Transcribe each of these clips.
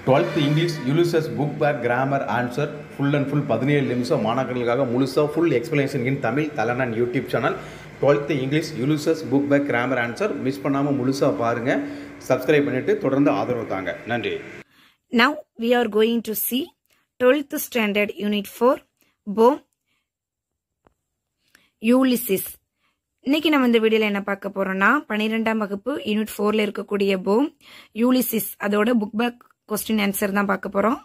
12th English Ulysses book back grammar answer full and full 17 நிமிஷம் மாணவர்களுக்காக முழுசாக full explanation in Tamil தலைநன் YouTube channel 12th English Ulysses book back grammar answer miss பண்ணாமல் முழுசாக பாருங்கள். Subscribe பண்ணிவிட்டு தொடர்ந்து ஆதரவு தாங்க. நன்றி. Now we are going to see 12th standard unit 4 poem Ulysses. இன்னைக்கு நம்ம இந்த வீடியோல என்ன பார்க்க போறோம்னா 12ஆம் வகுப்பு யூனிட் 4ல இருக்கக்கூடிய போம் யூலிசிஸ் அதோட புக் பேக் கொஸ்டின் ஆன்சர் தான் பார்க்க போறோம்.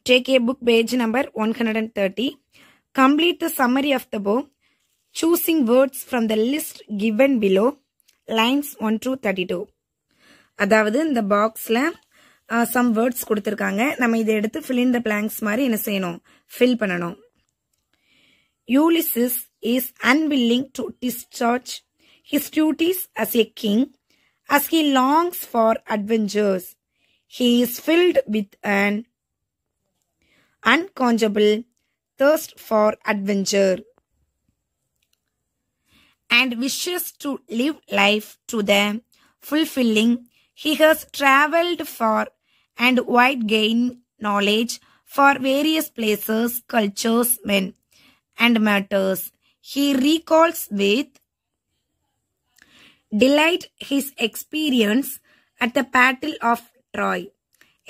Take a book page number 130. Complete the summary of the poem choosing words from the list given below lines 1 to 32. அதாவது இந்த பாக்ஸ்ல some words கொடுத்திருக்காங்க. நம்ம இதை எடுத்து fill in the blanks மாதிரி என்ன செய்யணும், fill பண்ணணும். Ulysses is unwilling to discharge his duties as a king as he longs for adventures. He is filled with an unquenchable thirst for adventure and wishes to live life to the fulfilling. He has traveled far and wide, gained knowledge for various places, cultures, men, and matters. He recalls with delight his experience at the Battle of Troy.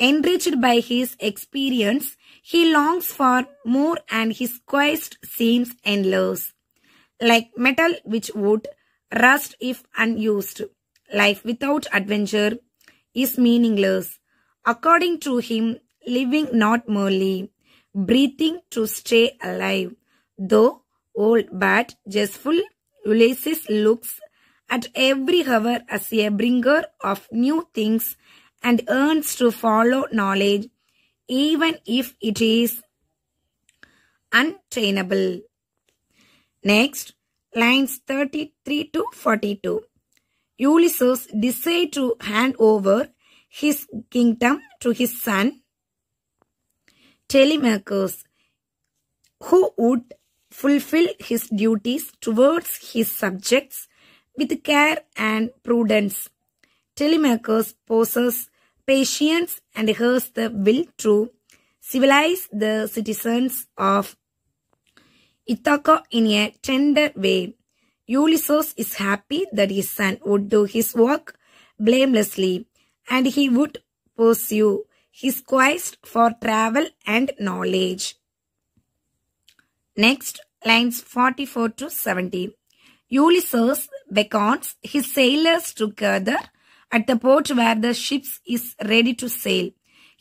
Enriched by his experience, he longs for more and his quest seems endless. Like metal which would rust if unused, life without adventure is meaningless. According to him, living not merely breathing to stay alive. Though old but jestful, Ulysses looks at every hour as a bringer of new things and earns to follow knowledge even if it is untrainable. Next, lines 33 to 42. Ulysses decides to hand over his kingdom to his son Telemachus, who would fulfill his duties towards his subjects with care and prudence. Telemachus possesses patience and has the will to civilize the citizens of Ithaca in a tender way. Ulysses is happy that his son would do his work blamelessly and he would pursue his quest for travel and knowledge. Next, lines 44 to 70. Ulysses beckons his sailors together at the port where the ship is ready to sail.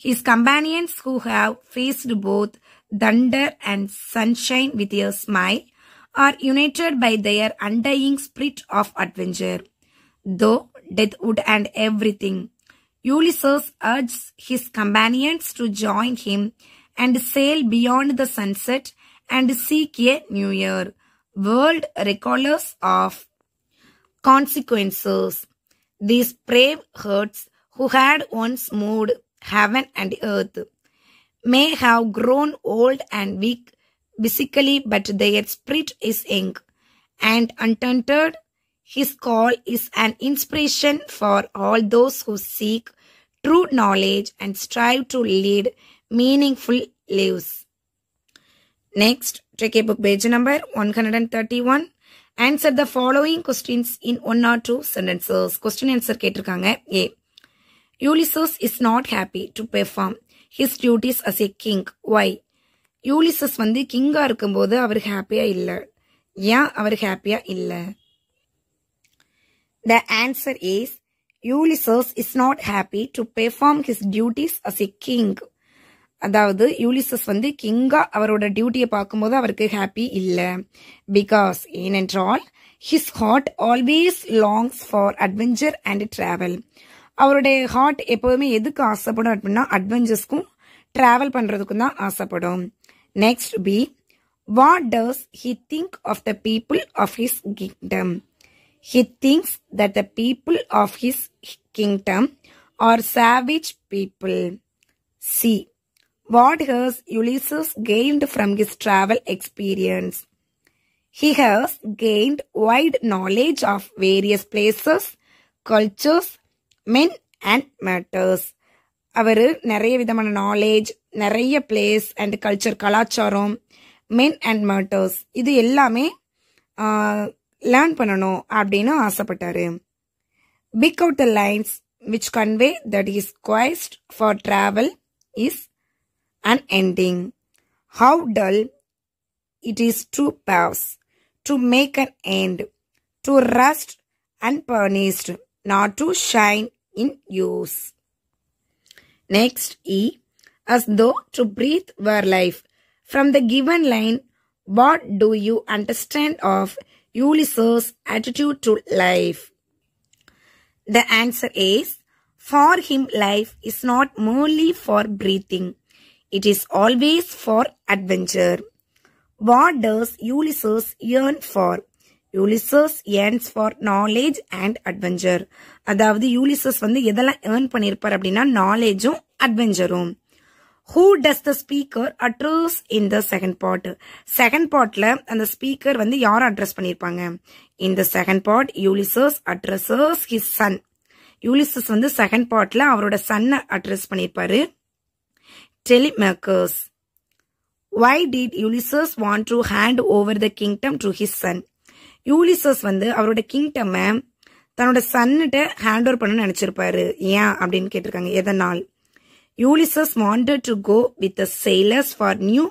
His companions, who have faced both thunder and sunshine with a smile, are united by their undying spirit of adventure. Though death would end everything, Ulysses urges his companions to join him and sail beyond the sunset and seek a new year, world regardless of consequences. These brave hearts, who had once moved heaven and earth, may have grown old and weak physically, but their spirit is young and untainted. His call is an inspiration for all those who seek true knowledge and strive to lead meaningful lives. Next, take a book page number 131. Answer the following questions in 1 or 2 sentences. Question answer கேட்டிருக்காங்க. A. Ulysses is not happy to perform his duties as a king. Why? Ulysses வந்து கிங்கா இருக்கும்போது அவர் ஹாப்பியா இல்ல. ஏன் அவர் ஹாப்பியா இல்ல? The answer is Ulysses is not happy to perform his duties as a king. அதாவது Ulysses வந்து கிங்கா அவரோட டியூட்டியை பார்க்கும்போது அவருக்கு ஹாப்பி இல்ல. பிகாஸ் ஏனென்றால் his heart always longs for adventure and travel. அவருடைய ஹார்ட் எப்போதுமே எதுக்கு ஆசைப்படும் அப்படின்னா அட்வென்ச்சர்ஸ்க்கும் டிராவல் பண்றதுக்கும் தான் ஆசைப்படும். Next B. What does he think of the people of his kingdom? He thinks that the people of his kingdom are savage people. C. What has Ulysses gained from his travel experience? He has gained wide knowledge of various places, cultures, men and matters. அவர் நிறைய விதமான knowledge, நிறைய place and culture, கலாச்சாரம், men and matters இது எல்லாமே learn பண்ணணும் அப்படின்னு ஆசைப்பட்டாரு. Pick out the lines which convey that his quest for travel is unending. How dull it is to pass, to make an end, to rust unpunished, not to shine in use. Next, as though to breathe were life. From the given line, what do you understand of Ulysses' attitude to life? The answer is, for him life is not merely for breathing. It is always for adventure. What does Ulysses yearn for? Ulysses yearns for knowledge and adventure. அதாவது Ulysses வந்து எதெல்லாம் earn பண்ணியிருப்பார் அப்படின்னா நாலேஜும் அட்வென்ச்சரும். Who does the speaker address in the second part? Second பார்ட்ல அந்த speaker வந்து யாரை அட்ரஸ் பண்ணியிருப்பாங்க? In the second part, Ulysses addresses his son. Ulysses வந்து செகண்ட் பார்ட்ல அவரோட சன்னை அட்ரஸ் பண்ணியிருப்பாரு, Telemachus. Why did Ulysses want to hand over the kingdom to his son? Ulysses வந்து அவரோட கிங்டம் தன்னோட சன்னிட்ட ஹேண்ட் ஓவர் பண்ண நினைச்சிருப்பாரு. ஏன் அப்படின்னு கேட்டிருக்காங்க. எதனால்? Ulysses wanted to go with the sailors for new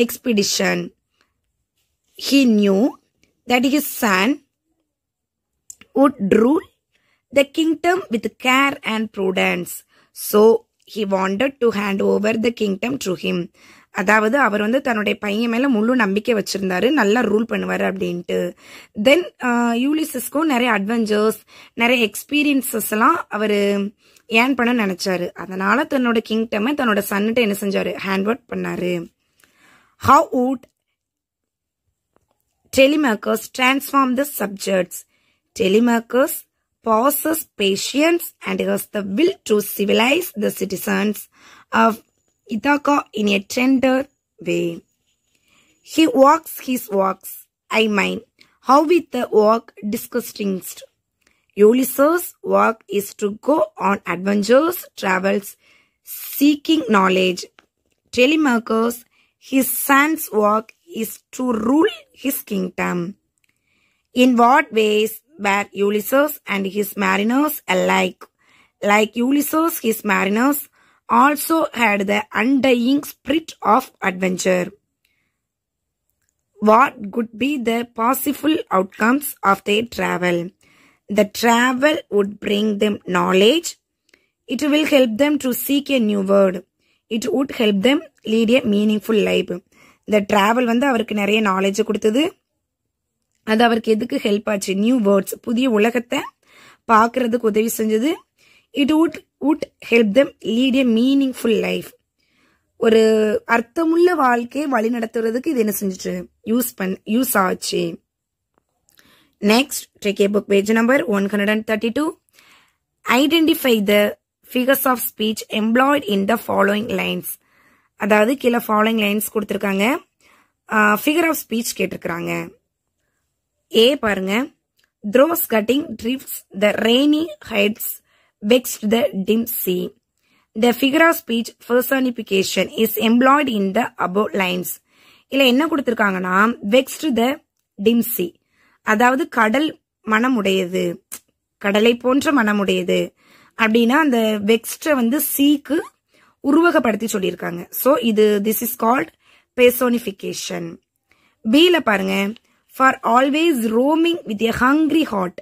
expedition. He knew that his son would rule the kingdom with care and prudence. So he wanted to hand over the kingdom to him. அதாவது அவர் வந்து தன்னுடைய பையன் மேல முழு நம்பிக்கை வச்சிருந்தாரு, நல்லா rule பண்ணுவாரு அப்படின்ட்டு. தென் யூலிசஸ்க்கும் நிறைய அட்வென்ச்சர்ஸ், நிறைய எக்ஸ்பீரியன்சஸ் எல்லாம் அவரு ஏர்ன் பண்ண நினைச்சாரு. அதனால தன்னோட கிங்டமை தன்னோட சன்னிட்ட என்ன செஞ்சாரு? ஹேண்ட்ஓவர் பண்ணாரு. How would Telemachus transform the subjects? Telemachus possesses patience and has the will to civilize the citizens of Ithaca in a tender way. He walks his walks, I mean, how with the walk disgustingst. Ulysses' walk is to go on adventures, travels, seeking knowledge. Telemachus, his son's walk is to rule his kingdom. In what ways were Ulysses and his mariners alike? Like Ulysses, his mariners also had the undying spirit of adventure. What could be the possible outcomes of their travel? The travel would bring them knowledge. It will help them to seek a new word. It would help them lead a meaningful life. The travel வந்து அவருக்கு நிறைய knowledge கொடுத்தது. அது அவருக்கு எதுக்கு help ஆச்சு? New words, புதிய உலகத்தை பார்க்கறதுக்கு உதவி செஞ்சது. It would help them lead a meaningful life. ஒரு அர்த்தமுள்ள வாழ்க்கையை வழி நடத்துறதுக்கு இது என்ன செஞ்சுட்டு யூஸ் ஆச்சு. Next, take a book page number 132. Identify the figures of speech employed in the following lines. அதாவது கீழே following lines கொடுத்திருக்காங்க. ஃபிகர் ஆஃப் ஸ்பீச் கேட்டிருக்காங்க. ஏ பாருங்க. Those cutting drifts, the rainy heights vexed the dim sea. The figure of speech personification is employed in the above lines. இல்ல என்ன கொடுத்திருக்காங்கன்னா vexed the dim sea, அதாவது கடல் மனமுடையது, கடலை போன்ற மனமுடையது அப்படின்னா அந்த வெக்ஸ்ட வந்து சீக்கு உருவகப்படுத்தி சொல்லியிருக்காங்க. சோ இது this is called personification. B-ல பாருங்க. For always roaming with a hungry heart.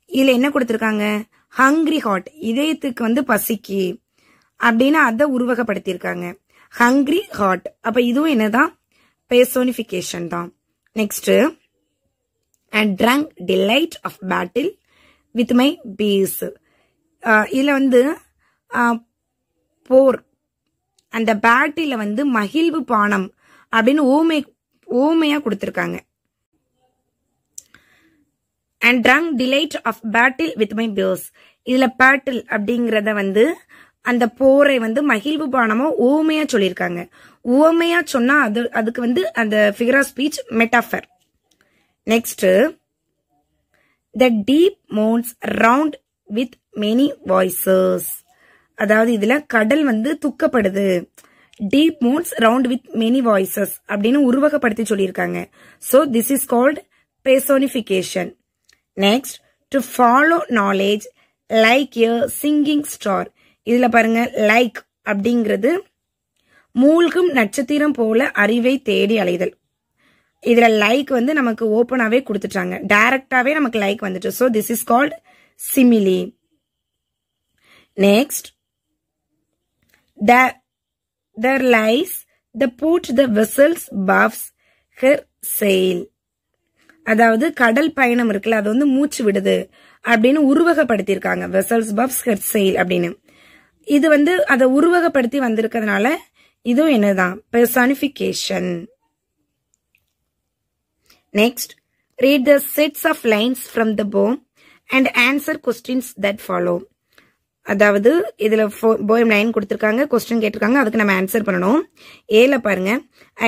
இதுல என்ன கொடுத்திருக்காங்க? ஹங்கிரி ஹார்ட், இதயத்துக்கு வந்து பசிக்கு அப்படின்னு அதை உருவகப்படுத்தியிருக்காங்க. Hungry heart. அப்ப இதுவும் என்னதான்? பெர்சோனிஃபிகேஷன் தான். Next, and drunk delight of battle with my peers. இதுல வந்து போர், அந்த பேட்டில வந்து மகிழ்வு பானம் அப்படின்னு ஓமையா கொடுத்திருக்காங்க. And drunk delight of battle with my bears. இதுல பேட்டில் அப்படிங்கறத வந்து அந்த போரை வந்து மகிழ்வு பானமா ஓமையா சொல்லியிருக்காங்க. ஓமையா சொன்னா அதுக்கு வந்து அந்த figure of speech metaphor. Next, the deep moans round with many voices. அதாவது இதுல கடல் வந்து துக்கப்படுது. Deep moans round with many voices அப்படின்னு உருவகப்படுத்தி சொல்லியிருக்காங்க. So this is called personification. Next, to follow knowledge like a sinking star. இதுல பாருங்க, லைக் அப்படிங்கிறது மூழ்கும் நட்சத்திரம் போல அறிவை தேடி அலைதல். இதுல லைக் வந்து நமக்கு ஓப்பனாவே கொடுத்துட்டாங்க, டைரக்டாவே நமக்கு லைக் வந்துட்டு. So this is called simile. Next, there lies the port the vessels buffs her sail. அதாவது கடல் பயணம் இருக்குல்ல, அது வந்து மூச்சு விடுது அப்படின்னு உருவகப்படுத்தியிருக்காங்க. vessels buffs her sail அப்படின்னு. இது வந்து அதை உருவகப்படுத்தி வந்திருக்கிறதுனால இதுவும் என்னதான், personification. Next, read the sets of lines from the poem and answer questions that follow. அதாவது இதுல போயம் லைன் கொடுத்திருக்காங்க, கொஸ்டின் கேட்டிருக்காங்க, அதுக்கு நம்ம ஆன்சர் பண்ணணும். ஏல பாருங்க,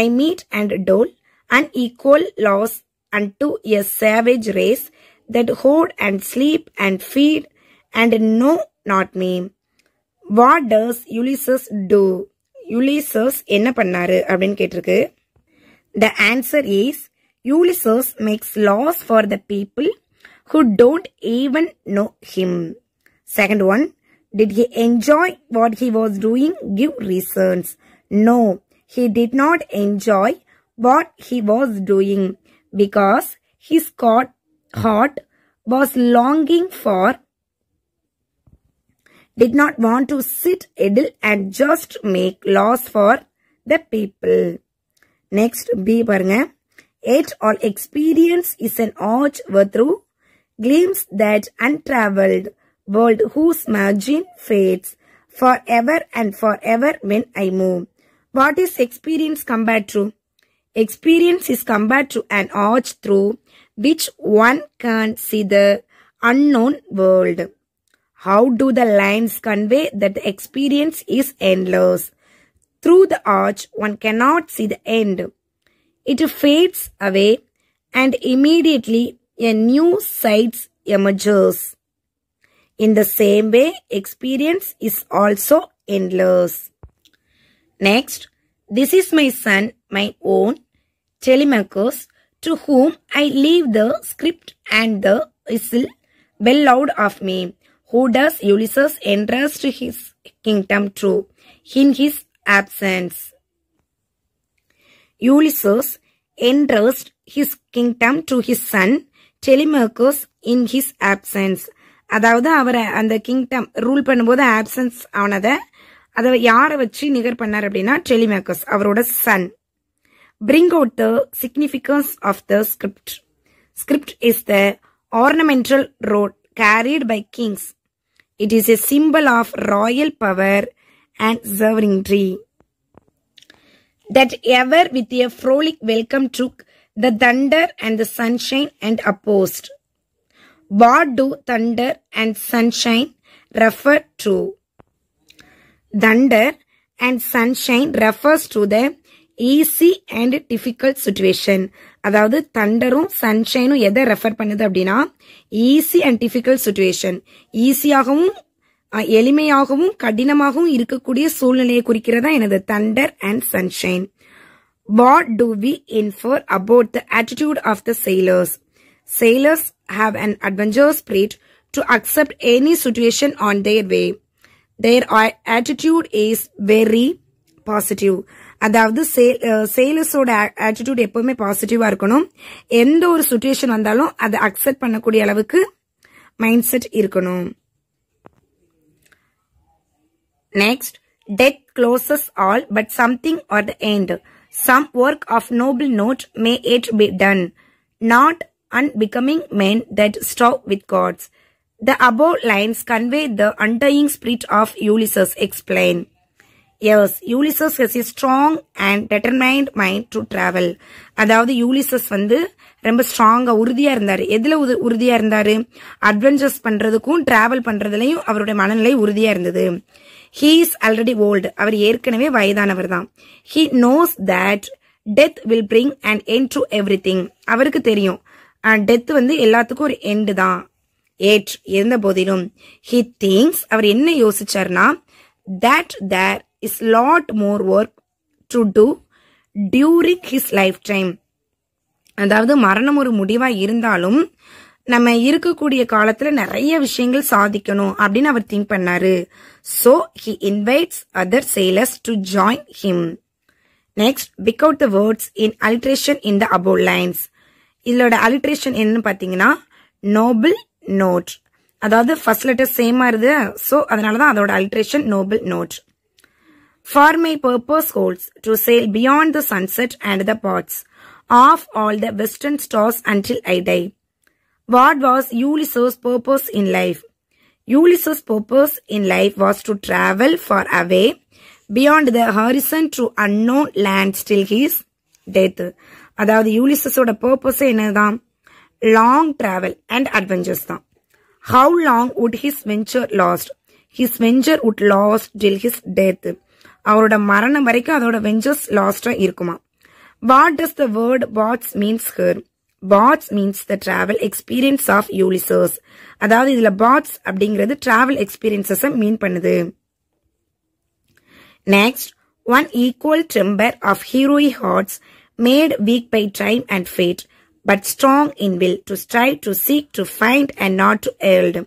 I meet and toll unequal laws unto a savage race that hoard and sleep and feed and know not me. What does Ulysses do? Ulysses என்ன பண்ணாரு அப்படின்னு கேட்டிருக்கு. The answer is Ulysses makes laws for the people who don't even know him. Second one, did he enjoy what he was doing? Give reasons. No, he did not enjoy what he was doing because his heart was longing for, did not want to sit idle and just make laws for the people. Next, B பாருங்க. Yet all experience is an arch through glimpse that untraveled world whose margin fades forever and forever when I move. What is experience compared to? Experience is compared to an arch through which one can see the unknown world. How do the lines convey that the experience is endless? Through the arch, one cannot see the end. It fades away and immediately a new sight emerges. In the same way, experience is also endless. Next, this is my son, my own, Telemachus, to whom I leave the script and the whistle well loud of me. Who does Ulysses entrust his kingdom to in his absence? Ulysses entrust his kingdom to his son Telemachus in his absence. அதாவது அவரை அந்த kingdom rule பண்ணும்போது options ஆனதை அதை யாரை வச்சு நிகர் பண்ணார் அப்படின்னா டெலிமேக்கஸ், அவரோட Sun. Bring out the significance of the script. Script is the ornamental rod carried by kings. It is a symbol of royal power and sovereignty. That ever with a frolic welcome took the thunder and the sunshine and opposed. What do thunder and sunshine refer to? Thunder and sunshine refers to the easy and difficult situation. அதாவது தண்டரும் சன்ஷைனும் எதை refer பண்ணுது அப்படின்னா easy and difficult situation. ஈஸியாகவும் எளிமையாகவும் கடினமாகவும் இருக்கக்கூடிய சூழ்நிலையை குறிக்கிறதா எனது Thunder and sunshine. What do we infer about the attitude of the sailors? Sailors have an adventurous spirit to accept any situation on their way. Their attitude is very positive. அதாவது சேலர்ஸோட attitude எப்பவுமே பாசிட்டிவா இருக்கணும். எந்த ஒரு situation வந்தாலும் அதை accept பண்ணக்கூடிய அளவுக்கு மைண்ட் செட் இருக்கணும். Next, death closes all but something or the end. Some work of noble note may yet be done, not unbecoming men that strive with gods. The above lines convey the undying spirit of Ulysses. Explain. Yes, Ulysses has a strong and determined mind to travel. அதாவது Ulysses வந்து ரொம்ப ஸ்ட்ராங்கா உறுதியா இருந்தாரு. எதுல உறுதியா இருந்தாரு? Adventures பண்றதுக்கும் டிராவல் பண்றதுலயும் அவருடைய மனநிலை உறுதியா இருந்தது. He is already old. அவர் ஏற்கனவே வயதானவர் தான். He knows that death will bring an end to everything. அவருக்கு தெரியும் டெத் வந்து எல்லாத்துக்கும் ஒரு எண்டு தான். இருந்த போதிலும் he thinks, அவர் என்ன யோசிச்சார்னா, that there is lot more work to do during his lifetime. அதாவது மரணம் ஒரு முடிவா இருந்தாலும் நம்ம இருக்கக்கூடிய காலத்துல நிறைய விஷயங்கள் சாதிக்கணும் அப்படின்னு அவர் திங்க் பண்ணாரு. So he invites other sailors to join him. Next, pick out the words in alliteration in the above lines. இதோட alliteration என்னன்னு பாத்தீங்கன்னா noble note. அதாவது ஃபர்ஸ்ட் லெட்டர் சேமா இருது. ஸோ அதனாலதான் அதோட alliteration noble note. For my purpose holds to sail beyond the sunset and the parts of all the western stars until I die. What was Ulysses' purpose in life? Ulysses' purpose in life was to travel far away beyond the horizon to unknown lands till his death. அதாவது யூலிசஸோட purpose என்னதான்? Long travel and adventures தான். How long would his venture last? His venture would last till his death. அவரோட மரணம் வரைக்கும் அதோட ventures லாஸ்டா இருக்குமா? What does the word bots means here? Bots means the travel experience of Ulysses. அதாவது இதுல bots அப்படிங்கிறது travel experiences மீன் பண்ணுது. Next, one equal timber of heroic hearts made weak by time and fate, but strong in will to strive, to seek, to find, and not to yield.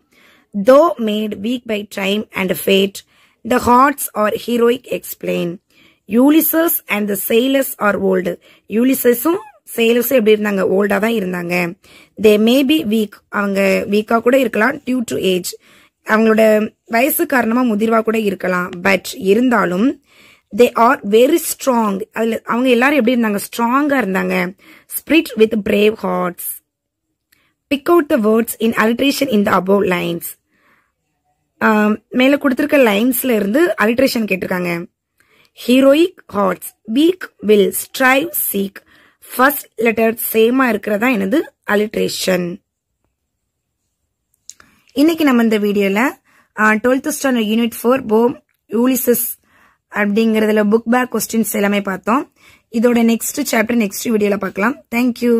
Though made weak by time and fate, the hearts are heroic explain. Ulysses and the sailors are old. Ulyssesum sailorஸும் எப்படி இருந்தாங்க? ஓல்டா தான் இருந்தாங்க. They may be weak. அவங்க வீக்கா கூட இருக்கலாம் due to age. அவங்களோட வயசு காரணமா முதிர்வா கூட இருக்கலாம். பட் இருந்தாலும் they are very strong. அதுல அவங்க எல்லாரும் எப்படி இருந்தாங்க? ஸ்ட்ராங்கா இருந்தாங்க. Spirit with brave hearts. Pick out the words in alliteration in the above lines. மேல கொடுத்திருக்க லைன்ஸ்ல இருந்து alliteration கேட்டிருக்காங்க. Heroic hearts, weak will, strive, seek. First letter சேமா இருக்கிறதா என்னது? alliteration. இன்னைக்கு நம்ம இந்த வீடியோல 12th ஸ்டாண்டர்ட் யூனிட் 4 போம் யூலிசஸ் அப்படிங்கறதுல புக் பேக் கொஸ்டின்ஸ் எல்லாமே பார்த்தோம். இதோட நெக்ஸ்ட் சாப்டர் நெக்ஸ்ட் வீடியோல பார்க்கலாம். தேங்க்யூ.